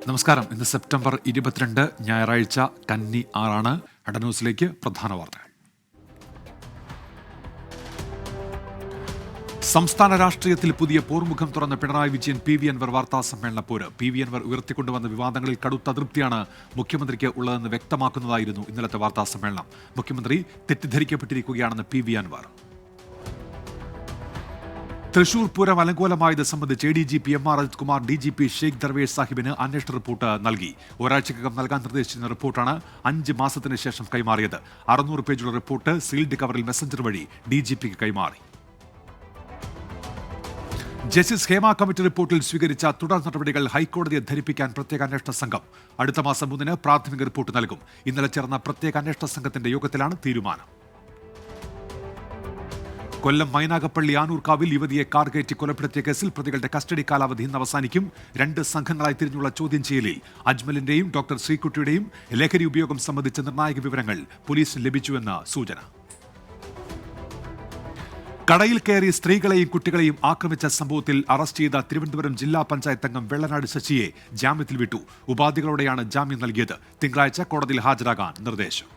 നമസ്കാരം. ഇന്ന് സെപ്റ്റംബർ 22 ഞായറാഴ്ച കന്നി 6 അടന്യൂസിലേക്ക് പ്രധാന വാർത്തകൾ. സംസ്ഥാന രാഷ്ട്രീയത്തിൽ പുതിയ പോർമുഖം തുറന്ന പിണറായി വിജയൻ പി വി അൻവർ വാർത്താ സമ്മേളന പോര്. പി വി അൻവർ ഉയർത്തിക്കൊണ്ടുവന്ന വിവാദങ്ങളിൽ കടുത്ത അതൃപ്തിയാണ് മുഖ്യമന്ത്രിക്ക് ഉള്ളതെന്ന് വ്യക്തമാക്കുന്നതായിരുന്നു ഇന്നലത്തെ വാർത്താ സമ്മേളനം. മുഖ്യമന്ത്രി തെറ്റിദ്ധരിക്കപ്പെട്ടിരിക്കുകയാണെന്ന് പി വി അൻവർ. തൃശൂർ പൂരം അലങ്കോലമായത് സംബന്ധിച്ച് ADGP MR Ajith Kumar DGP Sheikh Darvesh സാഹിബിന് അന്വേഷണ റിപ്പോർട്ട് നൽകി. ഒരാഴ്ചക്കകം നൽകാൻ നിർദ്ദേശിച്ചിരുന്ന റിപ്പോർട്ടാണ് 5 മാസത്തിന് ശേഷം കൈമാറിയത്. 600 പേജുള്ള റിപ്പോർട്ട് സീൽഡ് കവറിൽ മെസ്സഞ്ചർ വഴി DGPക്ക് കൈമാറി. ജസ്റ്റിസ് ഹേമ കമ്മിറ്റി റിപ്പോർട്ടിൽ സ്വീകരിച്ച തുടർ നടപടികൾ ഹൈക്കോടതിയെ ധരിപ്പിക്കാൻ പ്രത്യേക അന്വേഷണ സംഘം അടുത്ത മാസം 3 പ്രാഥമിക റിപ്പോർട്ട് നൽകും. ഇന്നലെ ചേർന്ന പ്രത്യേക അന്വേഷണ സംഘത്തിന്റെ യോഗത്തിലാണ് തീരുമാനം. കൊല്ലം മൈനാഗപ്പള്ളി ആനൂർക്കാവിൽ യുവതിയെ കാർ കയറ്റി കൊലപ്പെടുത്തിയ കേസിൽ പ്രതികളുടെ കസ്റ്റഡി കാലാവധി ഇന്ന് അവസാനിക്കും. 2 സംഘങ്ങളായി തിരിഞ്ഞുള്ള ചോദ്യം ചെയ്യലിൽ അജ്മലിന്റെയും ഡോക്ടർ ശ്രീകുട്ടിയുടെയും ലഹരി ഉപയോഗം സംബന്ധിച്ച നിർണായക വിവരങ്ങൾ പോലീസിന് ലഭിച്ചുവെന്ന് സൂചന. കടയിൽ കയറി സ്ത്രീകളെയും കുട്ടികളെയും ആക്രമിച്ച സംഭവത്തിൽ അറസ്റ്റ് ചെയ്ത തിരുവനന്തപുരം ജില്ലാ പഞ്ചായത്ത് അംഗം വെള്ളനാട് ശശിയെ ജാമ്യത്തിൽ വിട്ടു. ഉപാധികളോടെയാണ് ജാമ്യം നൽകിയത്. തിങ്കളാഴ്ച കോടതിയിൽ ഹാജരാകാൻ നിർദ്ദേശം.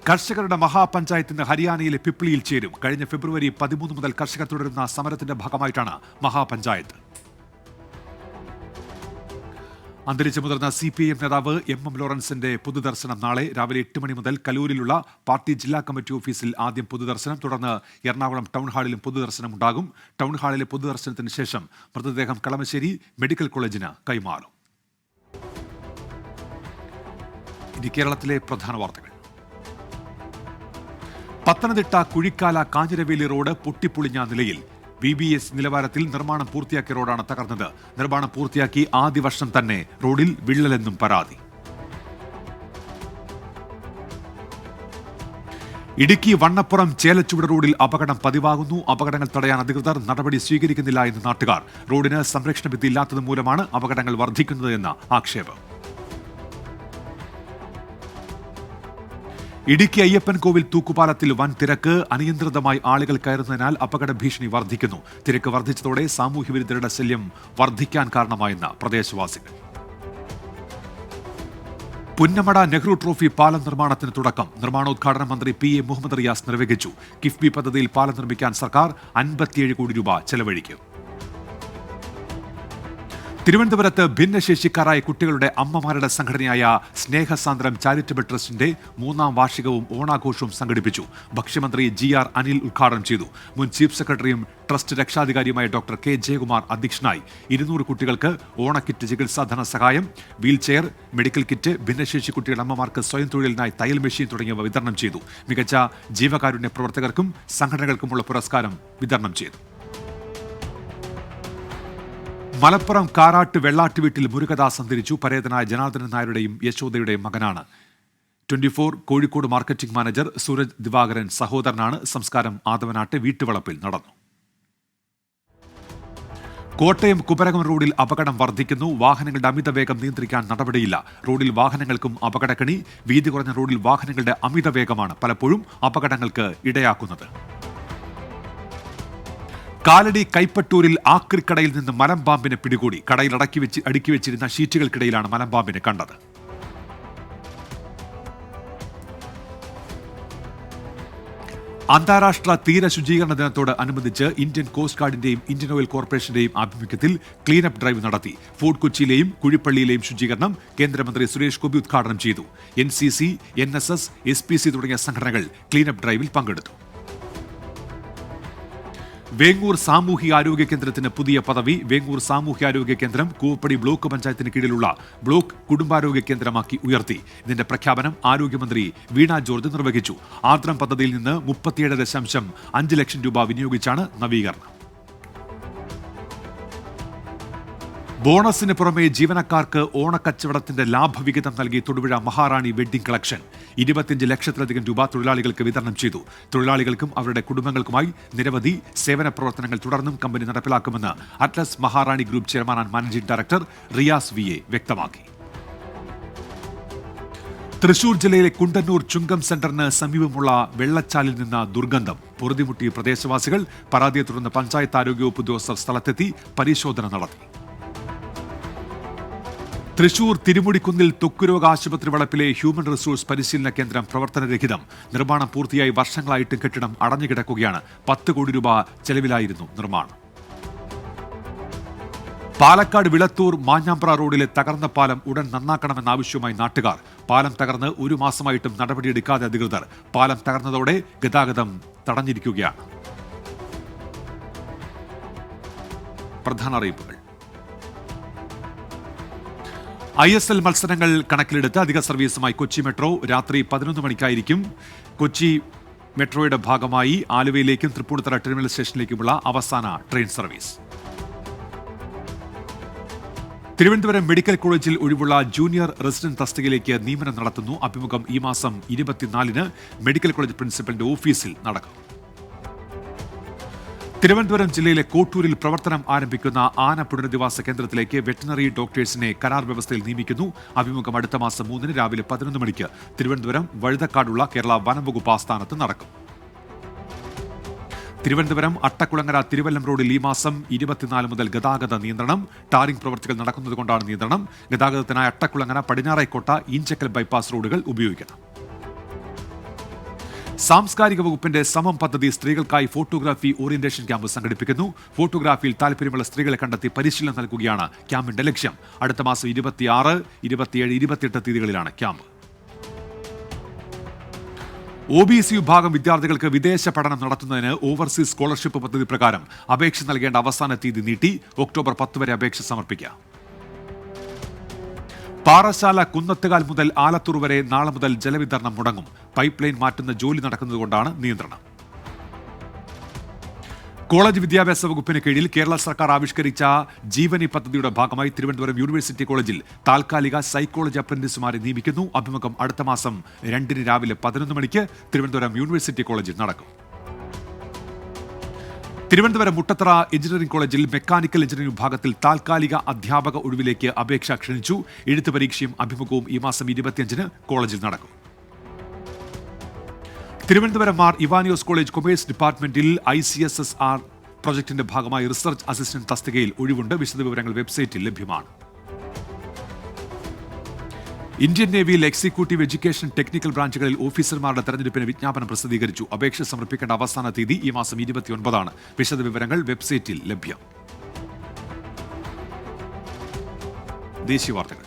കർഷകരുടെ മഹാപഞ്ചായത്തിന് ഹരിയാനയിലെ പിപ്ലിയിൽ ചേരും. കഴിഞ്ഞ ഫെബ്രുവരി 13 മുതൽ കർഷകർ തുടരുന്ന സമരത്തിന്റെ ഭാഗമായിട്ടാണ് മഹാപഞ്ചായത്ത്. അന്തരിച്ച മുതിർന്ന CPIM നേതാവ് MM ലോറൻസിന്റെ പൊതുദർശനം നാളെ രാവിലെ 8 മണി മുതൽ കലൂരിലുള്ള പാർട്ടി ജില്ലാ കമ്മിറ്റി ഓഫീസിൽ ആദ്യം പൊതുദർശനം, തുടർന്ന് എറണാകുളം ടൗൺ ഹാളിലും പൊതുദർശനം ഉണ്ടാകും. ടൗൺ ഹാളിലെ പൊതുദർശനത്തിന് ശേഷം മൃതദേഹം കളമശ്ശേരി മെഡിക്കൽ കോളേജിന് കൈമാറും. ഇനി കേരളത്തിലെ പ്രധാന വാർത്തകൾ. പത്തനംതിട്ട കുഴിക്കാല കാഞ്ഞിരവേലി റോഡ് പൊട്ടിപ്പൊളിഞ്ഞ നിലയിൽ. VBS നിലവാരത്തിൽ നിർമ്മാണം പൂർത്തിയാക്കിയ റോഡാണ് തകർന്നത്. നിർമ്മാണം പൂർത്തിയാക്കി ആദ്യ വർഷം തന്നെ റോഡിൽ വിള്ളലെന്നും പരാതി. ഇടുക്കി വണ്ണപ്പുറം ചേലച്ചുവട് റോഡിൽ അപകടം പതിവാകുന്നു. അപകടങ്ങൾ തടയാൻ അധികൃതർ നടപടി സ്വീകരിക്കുന്നില്ല എന്ന് നാട്ടുകാർ. റോഡിന് സംരക്ഷണ ഭിത്തി ഇല്ലാത്തത് മൂലമാണ് അപകടങ്ങൾ വർദ്ധിക്കുന്നത് എന്ന ആക്ഷേപം. ഇടുക്കി അയ്യപ്പൻകോവിൽ തൂക്കുപാലത്തിൽ വൻ തിരക്ക്. അനിയന്ത്രിതമായി ആളുകൾ കയറുന്നതിനാൽ അപകട ഭീഷണി വർദ്ധിക്കുന്നു. തിരക്ക് വർദ്ധിച്ചതോടെ സാമൂഹ്യവിരുദ്ധരുടെ ശല്യം വർദ്ധിക്കാൻ കാരണമായെന്ന് പ്രദേശവാസികൾ. പുന്നമട നെഹ്റു ട്രോഫി പാലം നിർമ്മാണത്തിന് തുടക്കം. നിർമ്മാണോദ്ഘാടനം മന്ത്രി PA മുഹമ്മദ് റിയാസ് നിർവഹിച്ചു. കിഫ്ബി പദ്ധതിയിൽ പാലം നിർമ്മിക്കാൻ സർക്കാർ 57 കോടി രൂപ ചെലവഴിക്കും. തിരുവനന്തപുരത്ത് ഭിന്നശേഷിക്കാരായ കുട്ടികളുടെ അമ്മമാരുടെ സംഘടനയായ സ്നേഹസാന്ദ്രം ചാരിറ്റബിൾ ട്രസ്റ്റിന്റെ 3ാം വാർഷികവും ഓണാഘോഷവും സംഘടിപ്പിച്ചു. ഭക്ഷ്യമന്ത്രി GR അനിൽ ഉദ്ഘാടനം ചെയ്തു. മുൻ ചീഫ് സെക്രട്ടറിയും ട്രസ്റ്റ് രക്ഷാധികാരിയുമായ ഡോക്ടർ K ജയകുമാർ അധ്യക്ഷനായി. 200 കുട്ടികൾക്ക് ഓണക്കിറ്റ്, ചികിത്സാ ധനസഹായം, വീൽചെയർ, മെഡിക്കൽ കിറ്റ്, ഭിന്നശേഷി കുട്ടികളുടെ അമ്മമാർക്ക് സ്വയം തൊഴിലിനായി തയ്യൽ മെഷീൻ തുടങ്ങിയവ വിതരണം ചെയ്തു. മികച്ച ജീവകാരുണ്യ പ്രവർത്തകർക്കും സംഘടനകൾക്കുമുള്ള പുരസ്കാരം വിതരണം ചെയ്തു. മലപ്പുറം കാരാട്ട് വെള്ളാട്ട് വീട്ടിൽ മുരുകദാസ് അന്തരിച്ചു. പരേതനായ ജനാർദ്ദനൻ നായരുടെയും യശോദയുടെയും മകനാണ്. 24 കോഴിക്കോട് മാർക്കറ്റിംഗ് മാനേജർ സൂരജ് ദിവാകരൻ സഹോദരനാണ്. സംസ്കാരം ആദവനാട്ട് വീട്ടുവളപ്പിൽ നടന്നു. കോട്ടയം കുമരകം റോഡിൽ അപകടം വർദ്ധിക്കുന്നു. വാഹനങ്ങളുടെ അമിതവേഗം നിയന്ത്രിക്കാൻ നടപടിയില്ല. റോഡിൽ വാഹനങ്ങൾക്കും അപകടക്കണി. വീതി കുറഞ്ഞ റോഡിൽ വാഹനങ്ങളുടെ അമിതവേഗമാണ് പലപ്പോഴും അപകടങ്ങൾക്ക് ഇടയാക്കുന്നത്. കാലടി കൈപ്പട്ടൂരിൽ ആക്രിക്കടയിൽ നിന്ന് മലമ്പാമ്പിനെ പിടികൂടി. കടയിൽ അടുക്കി വെച്ചിരുന്ന ഷീറ്റുകൾക്കിടയിലാണ് മലമ്പാമ്പിനെ കണ്ടത്. അന്താരാഷ്ട്ര തീര ശുചീകരണ ദിനത്തോട് അനുബന്ധിച്ച് ഇന്ത്യൻ കോസ്റ്റ് ഗാർഡിന്റെയും ഇന്ത്യൻ ഓയിൽ കോർപ്പറേഷന്റെയും ആഭിമുഖ്യത്തിൽ ക്ലീനപ്പ് ഡ്രൈവ് നടത്തി. ഫോർട്ട് കൊച്ചിയിലെയും കുഴിപ്പള്ളിയിലെയും ശുചീകരണം കേന്ദ്രമന്ത്രി സുരേഷ് ഗോപി ഉദ്ഘാടനം ചെയ്തു. NCC, NSS, SPC തുടങ്ങിയ സംഘടനകൾ ക്ലീനപ്പ് ഡ്രൈവിൽ പങ്കെടുത്തു. വേങ്ങൂർ സാമൂഹികാരോഗ്യ കേന്ദ്രത്തിന് പുതിയ പദവി. വേങ്ങൂർ സാമൂഹികാരോഗ്യ കേന്ദ്രം കൂവപ്പടി ബ്ലോക്ക് പഞ്ചായത്തിന് കീഴിലുള്ള ബ്ലോക്ക് കുടുംബാരോഗ്യ കേന്ദ്രമാക്കി ഉയർത്തി. ഇതിന്റെ പ്രഖ്യാപനം ആരോഗ്യമന്ത്രി വീണ ജോർജ് നിർവഹിച്ചു. ആർദ്രം പദ്ധതിയിൽ നിന്ന് 37.5 ലക്ഷം രൂപ വിനിയോഗിച്ചാണ് നവീകരണം. ബോണസിന് പുറമെ ജീവനക്കാർക്ക് ഓണക്കച്ചവടത്തിന്റെ ലാഭവിഹിതം നൽകി തൊടുപുഴ മഹാറാണി വെഡ്ഡിംഗ് കളക്ഷൻ 25 ലക്ഷത്തിലധികം രൂപ തൊഴിലാളികൾക്ക് വിതരണം ചെയ്തു. തൊഴിലാളികൾക്കും അവരുടെ കുടുംബങ്ങൾക്കുമായി നിരവധി സേവന പ്രവർത്തനങ്ങൾ തുടർന്നും കമ്പനി നടപ്പിലാക്കുമെന്ന് Atlas Maharani group chairman and managing director Riyas VA വ്യക്തമാക്കി. തൃശൂർ ജില്ലയിലെ കുണ്ടന്നൂർ ചുങ്കം സെന്ററിന് സമീപമുള്ള വെള്ളച്ചാലിൽ നിന്ന് ദുർഗന്ധം. പൊറുതിമുട്ടിയ പ്രദേശവാസികൾ. പരാതിയെ തുടർന്ന് പഞ്ചായത്ത് ആരോഗ്യവകുപ്പ് ഉദ്യോഗസ്ഥർ സ്ഥലത്തെത്തി പരിശോധന നടത്തി. തൃശൂർ തിരുമുടിക്കുന്നിൽ ത്വക്കുരോഗ ആശുപത്രി വളപ്പിലെ ഹ്യൂമൻ റിസോഴ്സ് പരിശീലന കേന്ദ്രം പ്രവർത്തനരഹിതം. നിർമ്മാണം പൂർത്തിയായി വർഷങ്ങളായിട്ടും കെട്ടിടം അടഞ്ഞുകിടക്കുകയാണ്. 10 കോടി രൂപ ചെലവിലായിരുന്നു നിർമ്മാണം. പാലക്കാട് വിളത്തൂർ മാഞ്ഞാമ്പ്ര റോഡിലെ തകർന്ന പാലം ഉടൻ നന്നാക്കണമെന്നാവശ്യവുമായി നാട്ടുകാർ. പാലം തകർന്ന് 1 മാസമായിട്ടും നടപടിയെടുക്കാതെ അധികൃതർ. പാലം തകർന്നതോടെ ഗതാഗതം തടഞ്ഞിരിക്കുകയാണ്. പ്രധാന അറിയിപ്പുകൾ. ISL മത്സരങ്ങൾ കണക്കിലെടുത്ത് അധിക സർവീസുമായി കൊച്ചി മെട്രോ. രാത്രി 11 മണിക്കായിരിക്കും കൊച്ചി മെട്രോയുടെ ഭാഗമായി ആലുവയിലേക്കും തൃപ്പൂണിത്തുറ ടെർമിനൽ സ്റ്റേഷനിലേക്കുമുള്ള അവസാന ട്രെയിൻ സർവീസ്. തിരുവനന്തപുരം മെഡിക്കൽ കോളേജിൽ ഒഴിവുള്ള ജൂനിയർ റെസിഡന്റ് തസ്തികയിലേക്ക് നിയമനം നടത്തുന്നു. അഭിമുഖം ഈ മാസം 24-ന് മെഡിക്കൽ കോളേജ് പ്രിൻസിപ്പലിന്റെ ഓഫീസിൽ നടക്കും. തിരുവനന്തപുരം ജില്ലയിലെ കോട്ടൂരിൽ പ്രവർത്തനം ആരംഭിക്കുന്ന ആന പുനരധിവാസ കേന്ദ്രത്തിലേക്ക് വെറ്റിനറി ഡോക്ടേഴ്സിനെ കരാർ വ്യവസ്ഥയിൽ നിയമിക്കുന്നു. അഭിമുഖം അടുത്ത മാസം 3-ന് രാവിലെ 11 മണിക്ക് തിരുവനന്തപുരം വഴുതക്കാടുള്ള കേരള വനംവകുപ്പ് ആസ്ഥാനത്ത് നടക്കും. തിരുവനന്തപുരം അട്ടക്കുളങ്ങര തിരുവല്ലം റോഡിൽ ഈ മാസം 24 മുതൽ ഗതാഗത നിയന്ത്രണം. ടാറിംഗ് പ്രവൃത്തികൾ നടക്കുന്നതുകൊണ്ടാണ് നിയന്ത്രണം. ഗതാഗതത്തിനായി അട്ടക്കുളങ്ങര പടിഞ്ഞാറേക്കോട്ട ഈഞ്ചക്കൽ ബൈപ്പാസ് റോഡുകൾ ഉപയോഗിക്കണം. സാംസ്കാരിക വകുപ്പിന്റെ സമം പദ്ധതി സ്ത്രീകൾക്കായി ഫോട്ടോഗ്രാഫി ഓറിയന്റേഷൻ ക്യാമ്പ് സംഘടിപ്പിക്കുന്നു. ഫോട്ടോഗ്രാഫിയിൽ താല്പര്യമുള്ള സ്ത്രീകളെ കണ്ടെത്തി പരിശീലനം നൽകുകയാണ് ക്യാമ്പിന്റെ ലക്ഷ്യം. അടുത്ത മാസം 26, 27, 28 തീയതികളിലാണ് ക്യാമ്പ്. OBC വിഭാഗം വിദ്യാർത്ഥികൾക്ക് വിദേശ പഠനം നടത്തുന്നതിന് ഓവർസീസ് സ്കോളർഷിപ്പ് പദ്ധതി പ്രകാരം അപേക്ഷ നൽകേണ്ട അവസാന തീയതി നീട്ടി. ഒക്ടോബർ 10 വരെ അപേക്ഷ സമർപ്പിക്കാം. പാറശാല കുന്നത്തുകാൽ മുതൽ ആലത്തൂർ വരെ നാളെ മുതൽ ജലവിതരണം മുടങ്ങും. പൈപ്പ് ലൈൻ മാറ്റുന്ന ജോലി നടക്കുന്നതുകൊണ്ടാണ് നിയന്ത്രണം. കോളേജ് വിദ്യാഭ്യാസ വകുപ്പിന് കീഴിൽ കേരള സർക്കാർ ആവിഷ്കരിച്ച ജീവനി പദ്ധതിയുടെ ഭാഗമായി തിരുവനന്തപുരം യൂണിവേഴ്സിറ്റി കോളേജിൽ താൽക്കാലിക സൈക്കോളജി അപ്രന്റീസുമാരെ നിയമിക്കുന്നു. അഭിമുഖം അടുത്ത മാസം 2-ന് രാവിലെ 11 മണിക്ക് തിരുവനന്തപുരം യൂണിവേഴ്സിറ്റി കോളേജിൽ നടക്കും. തിരുവനന്തപുരം മുട്ടത്തറ എഞ്ചിനീയറിംഗ് കോളേജിൽ മെക്കാനിക്കൽ എഞ്ചിനീയറിംഗ് വിഭാഗത്തിൽ താൽക്കാലിക അധ്യാപക ഒഴിവിലേക്ക് അപേക്ഷ ക്ഷണിച്ചു. എഴുത്ത് പരീക്ഷയും അഭിമുഖവും ഈ മാസം 25-ന് കോളേജിൽ നടക്കും. തിരുവനന്തപുരം മാർ ഇവാനിയോസ് കോളേജ് കൊമേഴ്സ് ഡിപ്പാർട്ട്മെന്റിൽ ICSSR പ്രൊജക്ടിന്റെ ഭാഗമായി റിസർച്ച് അസിസ്റ്റന്റ് തസ്തികയിൽ ഒഴിവുണ്ട്. വിശദവിവരങ്ങൾ വെബ്സൈറ്റിൽ ലഭ്യമാണ്. ഇന്ത്യൻ നേവിയിൽ എക്സിക്യൂട്ടീവ് എഡ്യൂക്കേഷൻ ടെക്നിക്കൽ ബ്രാഞ്ചുകളിൽ ഓഫീസർമാരുടെ തെരഞ്ഞെടുപ്പിന് വിജ്ഞാപനം പ്രസിദ്ധീകരിച്ചു. അപേക്ഷ സമർപ്പിക്കേണ്ട അവസാന തീയതി ഈ മാസം 29-ആണ്. വിശദവിവരങ്ങൾ വെബ്സൈറ്റിൽ ലഭ്യം. ദേശീയ വാർത്തകൾ.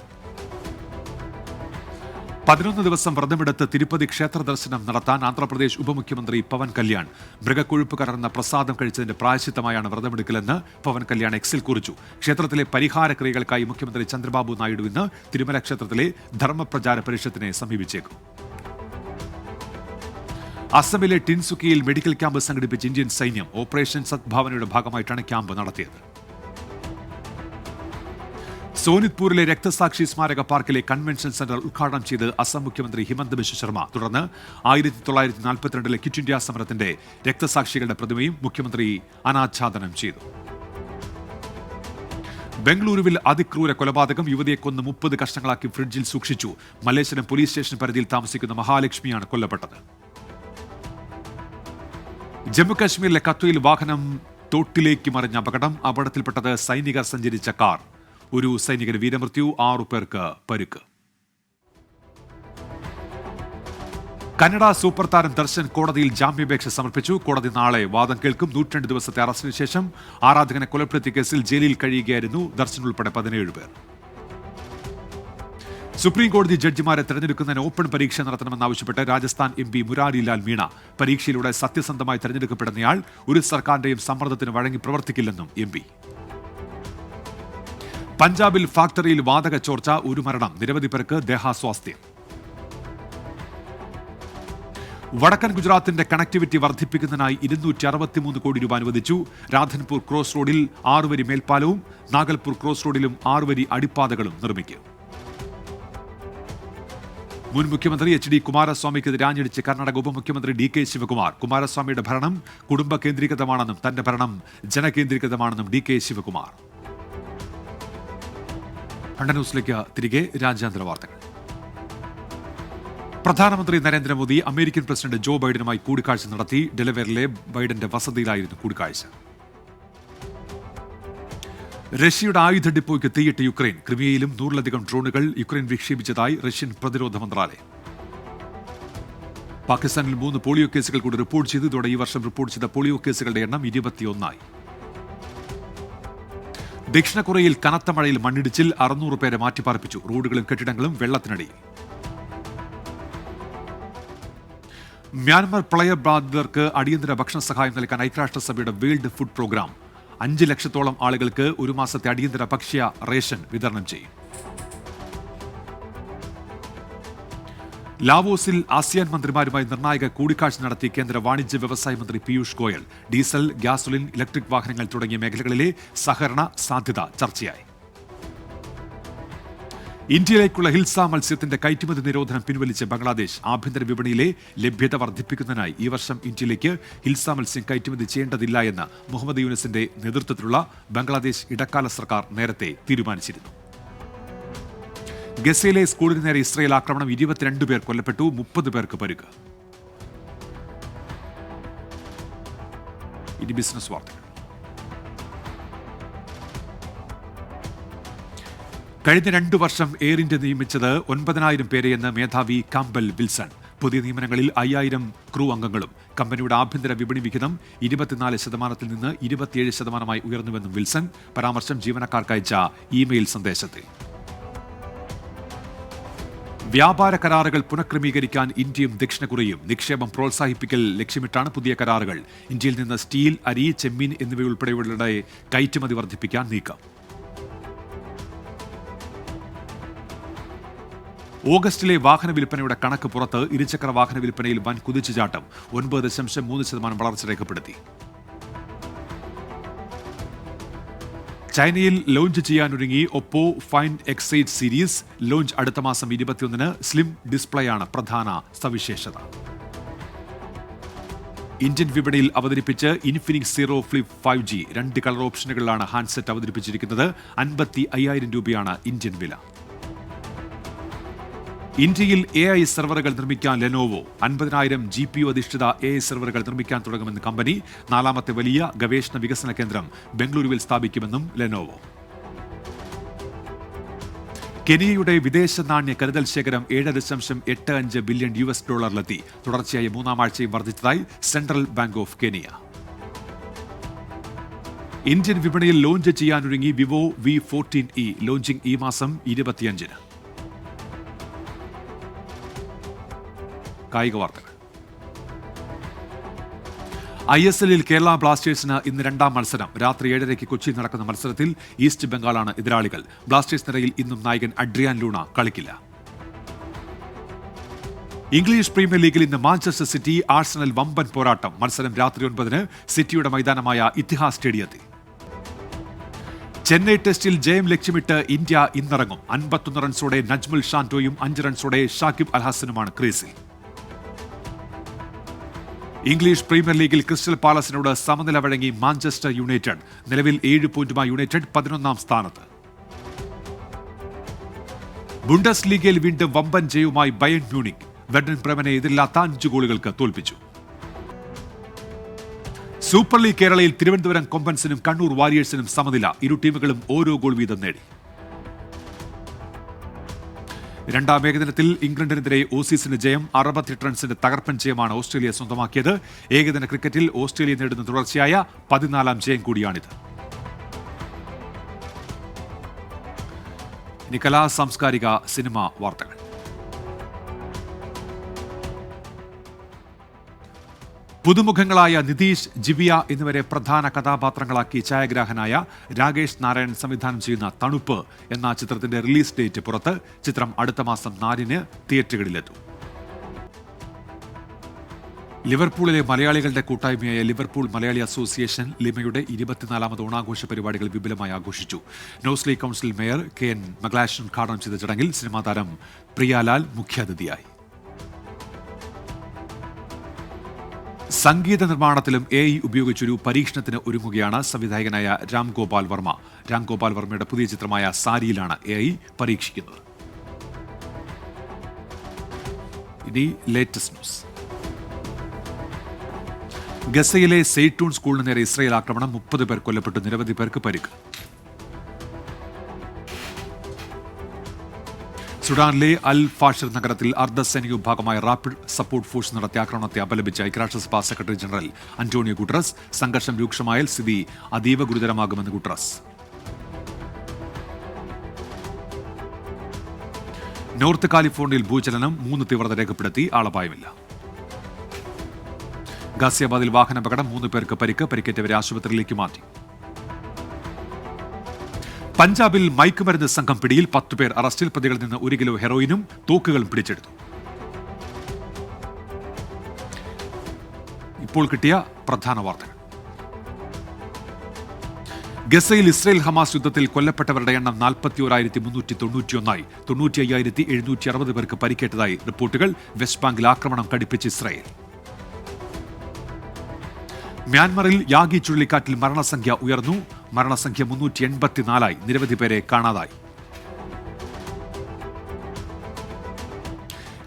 11 ദിവസം വ്രതമെടുത്ത് തിരുപ്പതി ക്ഷേത്ര ദർശനം നടത്താൻ ആന്ധ്രാപ്രദേശ് ഉപമുഖ്യമന്ത്രി പവൻ കല്യാൺ. മൃഗക്കൊഴുപ്പ് കലർന്ന പ്രസാദം കഴിച്ചതിന്റെ പ്രായശ്ചിത്തമായാണ് വ്രതമെടുക്കലെന്ന് പവൻ കല്യാൺ എക്സിൽ കുറിച്ചു. ക്ഷേത്രത്തിലെ പരിഹാര ക്രിയകൾക്കായി മുഖ്യമന്ത്രി ചന്ദ്രബാബു നായിഡു ഇന്ന് തിരുമല ക്ഷേത്രത്തിലെ ധർമ്മപ്രചാര പരിഷത്തിനെ സമീപിച്ചേക്കും. അസമിലെ ടിൻസുക്കിയിൽ മെഡിക്കൽ ക്യാമ്പ് സംഘടിപ്പിച്ച ഇന്ത്യൻ സൈന്യം. ഓപ്പറേഷൻ സദ്ഭാവനയുടെ ഭാഗമായിട്ടാണ് ക്യാമ്പ് നടത്തിയത്. സോനിത്പൂരിലെ രക്തസാക്ഷി സ്മാരക പാർക്കിലെ കൺവെൻഷൻ സെന്റർ ഉദ്ഘാടനം ചെയ്ത് അസം മുഖ്യമന്ത്രി ഹിമന്ത ബിശ്വ ശർമ്മ. തുടർന്ന് 1942 ക്വിറ്റ് ഇന്ത്യ സമരത്തിന്റെ രക്തസാക്ഷികളുടെ പ്രതിമയും മുഖ്യമന്ത്രി അനാച്ഛാദനം ചെയ്തു. ബംഗളൂരുവിൽ അതിക്രൂര കൊലപാതകം. യുവതിയെ കൊന്ന് 30 കഷ്ണങ്ങളാക്കി ഫ്രിഡ്ജിൽ സൂക്ഷിച്ചു. മല്ലേശ്വരം പോലീസ് സ്റ്റേഷൻ പരിധിയിൽ താമസിക്കുന്ന മഹാലക്ഷ്മിയാണ് കൊല്ലപ്പെട്ടത്. ജമ്മുകശ്മീരിലെ കത്വയിൽ വാഹനം തോട്ടിലേക്ക് മറിഞ്ഞ അപകടം. അപകടത്തിൽപ്പെട്ടത് സൈനികർ സഞ്ചരിച്ച കാർ. ഒരു സൈനികന് വീരമൃത്യു, 6 പേർക്ക് പരിക്ക്. കന്നഡ സൂപ്പർ താരം ദർശൻ കോടതിയിൽ ജാമ്യാപേക്ഷ സമർപ്പിച്ചു. കോടതി നാളെ വാദം കേൾക്കും. 102 ദിവസത്തെ അറസ്റ്റിന് ശേഷം ആരാധകനെ കൊലപ്പെടുത്തിയ കേസിൽ ജയിലിൽ കഴിയുകയായിരുന്നു ദർശൻ ഉൾപ്പെടെ 17 പേർ. സുപ്രീം കോടതി ജഡ്ജിമാരെ തെരഞ്ഞെടുക്കുന്നതിന് ഓപ്പൺ പരീക്ഷ നടത്തണമെന്നാവശ്യപ്പെട്ട് രാജസ്ഥാൻ MP മുരാരിലാൽ മീണ. പരീക്ഷയിലൂടെ സത്യസന്ധമായി തെരഞ്ഞെടുക്കപ്പെടുന്നയാൾ ഒരു സർക്കാരിന്റെയും സമ്മർദ്ദത്തിന് വഴങ്ങി പ്രവർത്തിക്കില്ലെന്നും MP. പഞ്ചാബിൽ ഫാക്ടറിയിൽ വാതക ചോർച്ച, 1 മരണം, നിരവധി പേർക്ക് ദേഹാസ്വാസ്ഥ്യം. വടക്കൻ ഗുജറാത്തിന്റെ കണക്ടിവിറ്റി വർദ്ധിപ്പിക്കുന്നതിനായി 263 കോടി രൂപ അനുവദിച്ചു. രാധൻപൂർ ക്രോസ് റോഡിൽ 6 വരി മേൽപ്പാലവും നാഗൽപൂർ ക്രോസ് റോഡിലും 6 വരി അടിപ്പാതകളും നിർമ്മിക്കും. മുൻ മുഖ്യമന്ത്രി HD കുമാരസ്വാമിക്കെതിരെ ആഞ്ഞടിച്ച് കർണാടക ഉപമുഖ്യമന്ത്രി DK ശിവകുമാർ. കുമാരസ്വാമിയുടെ ഭരണം കുടുംബ കേന്ദ്രീകൃതമാണെന്നും തന്റെ ഭരണം ജനകേന്ദ്രീകൃതമാണെന്നും DK ശിവകുമാർ. ന്യൂസിലേക്ക് തിരികെ. രാജ്യാന്തര വാർത്തകൾ. പ്രധാനമന്ത്രി നരേന്ദ്രമോദി അമേരിക്കൻ പ്രസിഡന്റ് ജോ ബൈഡനുമായി കൂടിക്കാഴ്ച നടത്തി. ഡെലവേറിലെ ബൈഡന്റെ വസതിയിലായിരുന്നു കൂടിക്കാഴ്ച. റഷ്യയുടെ ആയുധ ഡിപ്പോയ്ക്ക് തീയിട്ട് യുക്രൈൻ. ക്രിമിയയിലും 100-ലധികം ഡ്രോണുകൾ യുക്രൈൻ വിക്ഷേപിച്ചതായി റഷ്യൻ പ്രതിരോധ മന്ത്രാലയം. പാകിസ്ഥാനിൽ 3 പോളിയോ കേസുകൾ കൂടി റിപ്പോർട്ട് ചെയ്തു. ഇതോടെ ഈ വർഷം റിപ്പോർട്ട് ചെയ്ത പോളിയോ കേസുകളുടെ എണ്ണം 21 ആയി. ദക്ഷിണ കൊറിയയിൽ കനത്ത മഴയിൽ മണ്ണിടിച്ചിൽ 600 പേരെ മാറ്റിപ്പാർപ്പിച്ചു. റോഡുകളും കെട്ടിടങ്ങളും വെള്ളത്തിനടിയിൽ. മ്യാൻമർ പ്രളയബാധിതർക്ക് അടിയന്തര ഭക്ഷണ സഹായം നൽകാൻ ഐക്യരാഷ്ട്രസഭയുടെ വേൾഡ് ഫുഡ് പ്രോഗ്രാം 5 ലക്ഷത്തോളം ആളുകൾക്ക് ഒരു മാസത്തെ അടിയന്തര ഭക്ഷ്യ റേഷൻ വിതരണം ചെയ്യും. ലാവോസിൽ ആസിയാൻ മന്ത്രിമാരുമായി നിർണായക കൂടിക്കാഴ്ച നടത്തി കേന്ദ്ര വാണിജ്യ വ്യവസായ മന്ത്രി Piyush Goyal. Diesel, gasoline, electric വാഹനങ്ങൾ തുടങ്ങിയ മേഖലകളിലെ സഹകരണ സാധ്യത ചർച്ചയായി. ഇന്ത്യയിലേക്കുള്ള ഹിൽസ മത്സ്യത്തിന്റെ കയറ്റുമതി നിരോധനം പിൻവലിച്ച് ബംഗ്ലാദേശ്. ആഭ്യന്തര വിപണിയിലെ ലഭ്യത വർദ്ധിപ്പിക്കുന്നതിനായി ഈ വർഷം ഇന്ത്യയിലേക്ക് ഹിൽസ മത്സ്യം കയറ്റുമതി ചെയ്യേണ്ടതില്ല എന്ന് മുഹമ്മദ് യൂനിസിന്റെ നേതൃത്വത്തിലുള്ള ബംഗ്ലാദേശ് ഇടക്കാല സർക്കാർ നേരത്തെ തീരുമാനിച്ചിരുന്നു. ഗസയിലെ സ്കൂളിന് നേരെ ഇസ്രയേൽ ആക്രമണം. 22 പേർ കൊല്ലപ്പെട്ടു, 30 പേർക്ക് പരിക്ക്. ഇനി ബിസിനസ് വാർത്തകൾ. കഴിഞ്ഞ 2 വർഷം എയർ ഇന്ത്യ നിയമിച്ചത് 9,000 പേരെയെന്ന് മേധാവി കാംബൽ വിൽസൺ. പുതിയ നിയമനങ്ങളിൽ 5,000 ക്രൂ അംഗങ്ങളും. കമ്പനിയുടെ ആഭ്യന്തര വിപണി വിഹിതം 24% നിന്ന് 27% ഉയർന്നുവെന്നും വിൽസൺ പരാമർശം ജീവനക്കാർക്കയച്ച ഇമെയിൽ സന്ദേശത്തിൽ. വ്യാപാര കരാറുകൾ പുനഃക്രമീകരിക്കാൻ ഇന്ത്യയും ദക്ഷിണ കൊറിയയും. നിക്ഷേപം പ്രോത്സാഹിപ്പിക്കൽ ലക്ഷ്യമിട്ടാണ് പുതിയ കരാറുകൾ. ഇന്ത്യയിൽ നിന്ന് സ്റ്റീൽ, അരി, ചെമ്മീൻ എന്നിവയുൾപ്പെടെയുള്ള കയറ്റുമതി വർദ്ധിപ്പിക്കാൻ നീക്കം. ഓഗസ്റ്റിലെ വാഹന വിൽപ്പനയുടെ കണക്ക് പുറത്ത്. ഇരുചക്ര വാഹന വിൽപ്പനയിൽ വൻ കുതിച്ചുചാട്ടം. 9.3% വളർച്ച രേഖപ്പെടുത്തി. ചൈനയിൽ ലോഞ്ച് ചെയ്യാനൊരുങ്ങി Oppo find X eight series. Launch അടുത്ത മാസം 21-ന്. സ്ലിം ഡിസ്പ്ലേയാണ് പ്രധാന സവിശേഷത. ഇന്ത്യൻ വിപണിയിൽ അവതരിപ്പിച്ച് Infinix Zero Flip 5G. 2 colour ഓപ്ഷനുകളിലാണ് ഹാൻഡ്സെറ്റ് അവതരിപ്പിച്ചിരിക്കുന്നത്. 55,000 രൂപയാണ് ഇന്ത്യൻ വില. ഇന്ത്യയിൽ AI സെർവറുകൾ നിർമ്മിക്കാൻ ലെനോവോ. 50,000 GPU അധിഷ്ഠിത AI സെർവറുകൾ നിർമ്മിക്കാൻ തുടങ്ങുമെന്ന് കമ്പനി. 4ാമത്തെ വലിയ ഗവേഷണ വികസന കേന്ദ്രം ബംഗളൂരുവിൽ സ്ഥാപിക്കുമെന്നും ലെനോവോ. കെനിയയുടെ വിദേശ നാണ്യ കരുതൽ ശേഖരം $7.85 ബില്യൺ തുടർച്ചയായ 3ാം ആഴ്ചയും വർദ്ധിച്ചതായി central bank of Kenya. Indian വിപണിയിൽ ലോഞ്ച് ചെയ്യാനൊരുങ്ങി വിവോ V14e. ലോഞ്ചിംഗ് ഈ മാസം 25-ന്. കായിക വാർത്തകൾ. ISL-ൽ കേരള ബ്ലാസ്റ്റേഴ്സിന് ഇന്ന് 2ാം മത്സരം. രാത്രി 7:30 കൊച്ചിയിൽ നടക്കുന്ന മത്സരത്തിൽ ഈസ്റ്റ് ബംഗാളാണ് എതിരാളികൾ. ബ്ലാസ്റ്റേഴ്സ് നിരയിൽ ഇന്നും നായകൻ അഡ്രിയാൻ ലൂണ കളിക്കില്ല. ഇംഗ്ലീഷ് പ്രീമിയർ ലീഗിൽ ഇന്ന് മാഞ്ചസ്റ്റർ സിറ്റി, ആഴ്സണൽ വമ്പൻ പോരാട്ടം. മത്സരം രാത്രി 9-ന് സിറ്റിയുടെ മൈതാനമായ ഇത്തിഹാദ് സ്റ്റേഡിയത്തിൽ. ചെന്നൈ ടെസ്റ്റിൽ ജയം ലക്ഷ്യമിട്ട് ഇന്ത്യ ഇന്നിറങ്ങും. 51 റൺസോടെ നജ്മുൽ ഷാന്റോയും 5 റൺസോടെ ഷാക്കിബ് അൽ ഹസനുമാണ് ക്രീസിൽ. ഇംഗ്ലീഷ് പ്രീമിയർ ലീഗിൽ ക്രിസ്റ്റൽ പാലസിനോട് സമനില വഴങ്ങി മാഞ്ചസ്റ്റർ യുണൈറ്റഡ്. നിലവിൽ 7 പോയിന്റുമായി യുണൈറ്റഡ് 11ാം സ്ഥാനത്ത്. ബുണ്ടസ് ലീഗയിൽ വീണ്ടും വമ്പൻ ജയവുമായി ബയൺ മ്യൂണിക്. വെർഡൻ ബ്രെമനെ എതിരില്ലാത്ത 5 ഗോളുകൾക്ക് തോൽപ്പിച്ചു. സൂപ്പർ ലീഗ് കേരളയിൽ തിരുവനന്തപുരം കൊമ്പൻസിനും കണ്ണൂർ വാരിയേഴ്സിനും സമനില. ഇരു ടീമുകളും ഓരോ ഗോൾ വീതം നേടി. 2ാം ഏകദിനത്തിൽ ഇംഗ്ലണ്ടിനെതിരെ ഓസീസിന് ജയം. 68 റൺസിന്റെ തകർപ്പൻ ജയമാണ് ഓസ്ട്രേലിയ സ്വന്തമാക്കിയത്. ഏകദിന ക്രിക്കറ്റിൽ ഓസ്ട്രേലിയ നേടുന്ന തുടർച്ചയായ 14ാം ജയം കൂടിയാണിത്. ഇനി കലാ സാംസ്കാരിക സിനിമ വാർത്തകൾ. പുതുമുഖങ്ങളായ നിതീഷ്, ജിവിയ എന്നിവരെ പ്രധാന കഥാപാത്രങ്ങളാക്കി ഛായാഗ്രാഹകനായ രാകേഷ് നാരായൺ സംവിധാനം ചെയ്യുന്ന തണുപ്പ് എന്ന ചിത്രത്തിന്റെ റിലീസ് ഡേറ്റ് പുറത്ത്. ചിത്രം അടുത്ത മാസം 4-ന് തിയേറ്ററുകളിലെത്തും. ലിവർപൂളിലെ മലയാളികളുടെ കൂട്ടായ്മയായ ലിവർപൂൾ മലയാളി അസോസിയേഷൻ ലിമയുടെ 24ാമത് ഓണാഘോഷ പരിപാടികൾ വിപുലമായി ആഘോഷിച്ചു. നോസ്ലി കൌൺസിൽ മേയർ KN മഗ്ലാഷൻ ഉദ്ഘാടനം ചെയ്ത ചടങ്ങിൽ സിനിമാ താരം പ്രിയാലാൽ മുഖ്യാതിഥിയായി. സംഗീത നിർമ്മാണത്തിലും AI ഉപയോഗിച്ചൊരു പരീക്ഷണത്തിന് ഒരുങ്ങുകയാണ് സംവിധായകനായ രാം ഗോപാൽ വർമ്മ. രാം ഗോപാൽ വർമ്മയുടെ പുതിയ ചിത്രമായ സാരിയിലാണ് AI പരീക്ഷിക്കുന്നത്. ഇനി ലേറ്റസ്റ്റ് ന്യൂസ്. ഗസയിലെ സെയ്റ്റൂൺ സ്കൂളിന് നേരെ ഇസ്രയേൽ ആക്രമണം. 30 പേർ കൊല്ലപ്പെട്ടു, നിരവധി പേർക്ക് പരിക്ക്. സുഡാനിലെ അൽ ഫാഷിർ നഗരത്തിൽ അർദ്ധസൈനിക വിഭാഗമായ റാപ്പിഡ് സപ്പോർട്ട് ഫോഴ്സ് നടത്തിയ ആക്രമണത്തെ അപലപിച്ച ഐക്യരാഷ്ട്രസഭാ സെക്രട്ടറി ജനറൽ അന്റോണിയോ ഗുട്ടറസ്. സംഘർഷം രൂക്ഷമായാൽ സ്ഥിതി അതീവ ഗുരുതരമാകുമെന്ന് ഗുട്ടറസ്. നോർത്ത് കാലിഫോർണിയയിൽ ഭൂചലനം, 3 തീവ്രത രേഖപ്പെടുത്തി. ആളപായമില്ല. ഗാസിയാബാദിൽ വാഹനാപകടം, 3 പേർക്ക് പരിക്ക്. പരിക്കേറ്റവരെ ആശുപത്രിയിലേക്ക് മാറ്റി. പഞ്ചാബിൽ മയക്കുമരുന്ന് സംഘം പിടിയിൽ, 10 പേർ അറസ്റ്റിൽ. പ്രതികളിൽ നിന്ന് 1 കിലോ ഹെറോയിനും തോക്കുകളും പിടിച്ചെടുത്തു. ഇപ്പോൾ കിട്ടിയ പ്രധാന വാർത്തകൾ. ഗസയിൽ ഇസ്രയേൽ ഹമാസ് യുദ്ധത്തിൽ കൊല്ലപ്പെട്ടവരുടെ എണ്ണം 41,391 95,760 പേർക്ക് പരിക്കേറ്റതായി റിപ്പോർട്ടുകൾ. വെസ്റ്റ് ബാങ്കിൽ ആക്രമണം കടുപ്പിച്ച് ഇസ്രയേൽ. മ്യാൻമറിൽ യാഗി ചുഴലിക്കാറ്റിൽ മരണസംഖ്യ ഉയർന്നു. മരണസംഖ്യ 384. നിരവധി പേരെ കാണാതായി.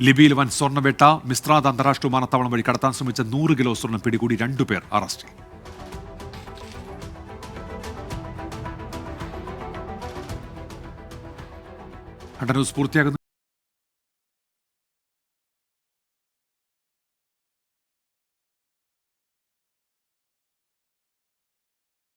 ലിബിയയിൽ വൻ സ്വർണ്ണവേട്ട. മിസ്ത്രാദ് അന്താരാഷ്ട്ര വിമാനത്താവളം വഴി കടത്താൻ ശ്രമിച്ച 100 കിലോ സ്വർണ്ണം പിടികൂടി. 2 പേർ അറസ്റ്റിൽ. ന്യൂസ് പൂർത്തിയാകുന്നു.